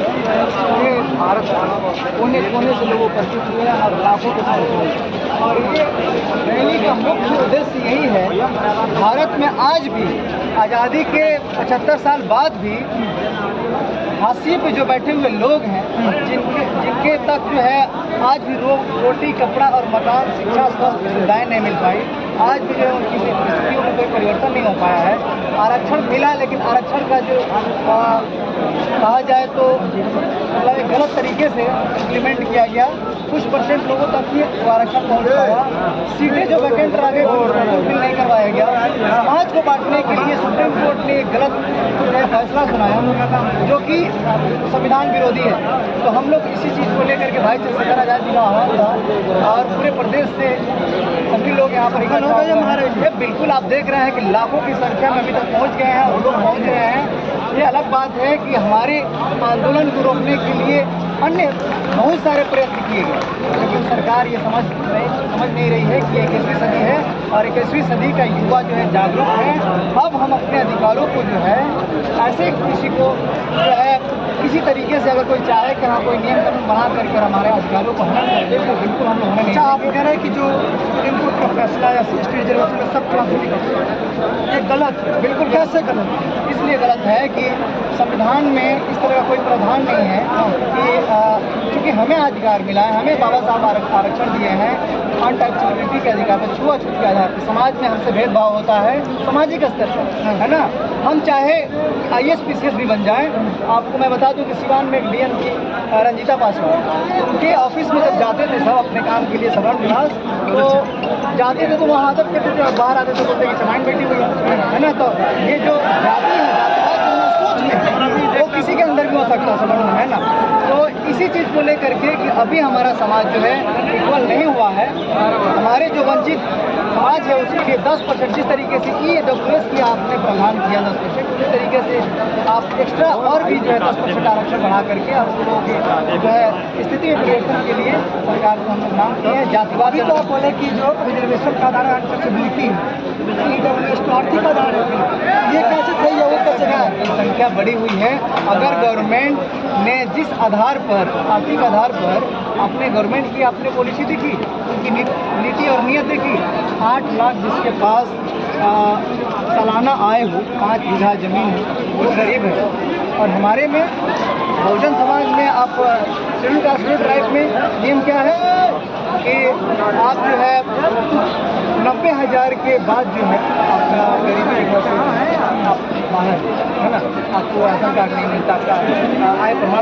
पूरे भारत कोने कोने से लोग उपस्थित हुए हैं और लाखों के संख्या में। और ये रैली का मुख्य उद्देश्य यही है, भारत में आज भी आज़ादी के 75 साल बाद भी हाशिए पे जो बैठे हुए लोग हैं, जिनके तक जो है आज भी रोटी, कपड़ा और मकान, शिक्षा, स्वास्थ्य सुविधाएँ नहीं मिल पाई, आज भी जो है उनकी स्थितियों में कोई परिवर्तन नहीं हो पाया है। आरक्षण मिला, लेकिन आरक्षण का जो कहा जाए तो मतलब एक गलत तरीके से इम्प्लीमेंट किया गया। कुछ परसेंट लोगों तक ही आरक्षण पहुँच पाया। सीटें जो वैकेंट रह गई फिल नहीं करवाया गया। समाज को बांटने के लिए सुप्रीम कोर्ट ने एक गलत फैसला सुनाया जो कि संविधान विरोधी है। तो हम लोग इसी चीज़ को लेकर के भाई चंद्रशेखर आज़ाद जी का आह्वान था और पूरे प्रदेश से सभी लोग यहाँ पर इकट्ठा हो गए हमारे। बिल्कुल आप देख रहे हैं कि लाखों की संख्या में अभी तक पहुँच गए हैं और लोग पहुँच रहे हैं। ये अलग बात है कि हमारे आंदोलन को रोकने के लिए अन्य बहुत सारे प्रयत्न किए गए, लेकिन सरकार ये समझ नहीं रही है कि 21वीं सदी है और 21वीं सदी का युवा जो है जागरूक है। अब हम अपने अधिकारों को जो है ऐसे किसी को जो है किसी तरीके से अगर कोई चाहे कि हाँ कोई नियम कानून बना करके हमारे अधिकारों को हनन कर दे तो बिल्कुल हम लोग होने नहीं। आप कह रहे हैं कि जो सुप्रीम कोर्ट का फैसला या 60 रिजर्वेशन में सब क्लासिफिकेशन ये गलत है। बिल्कुल कैसे गलत है? इसलिए गलत है कि संविधान में इस तरह का कोई प्रावधान नहीं है कि चूँकि हमें अधिकार मिला है, हमें बाबा साहब आरक्षण दिए हैं अनटचेबिलिटी के अधिकार पर, छुआछूत के आधार पर समाज में हमसे भेदभाव होता है सामाजिक स्तर पर, है ना। हम चाहे IAS PCS भी बन जाएं। आपको मैं बता दूं कि सिवान में एक DN की रंजीता पासवान, उनके ऑफिस में जब जाते थे सब अपने काम के लिए सदर निवास, तो जाते थे तो वहाँ आदत करते थे और बाहर आते थे बोलते कि चमाइन बैठी हुई है ना। तो ये जो जाति है, सोच में वो किसी के अंदर भी हो सकता है, समझ में है ना। तो इसी चीज़ को लेकर के कि अभी हमारा समाज जो है इक्वल नहीं हुआ है। हमारे जो वंचित समाज है उसके लिए 10% जिस तरीके से EWS की आपने प्रावधान किया 10%, उसी तरीके से आप एक्स्ट्रा और भी जो है 10% आरक्षण बढ़ा करके हम लोगों की जो है स्थिति में परिवर्तन के लिए सरकार से हम लोग मांग किए हैं। जातिवाद तो आप बोले कि जो रिजर्वेशन का आधार अनटचेबिलिटी EWS तो आर्थिक आधार है, ये कैसे सही है? वो कैसे है? संख्या बढ़ी हुई है। अगर गवर्नमेंट ने जिस आधार पर आर्थिक आधार पर अपने गवर्नमेंट की आपने पॉलिसी देखी, उनकी नीति और नीयत देखी, 8 लाख जिसके पास सालाना आय हो, 5 बीघा जमीन हो, वो गरीब है। और हमारे में बहुजन समाज में आप शेड्यूल कास्ट ट्राइब में नियम क्या है कि आप जो है 90,000 के बाद जो है आपका गरीबी रेखा से आप बाहर है ना, आपको राशन कार्ड नहीं मिलता, आपका आय प्रमाण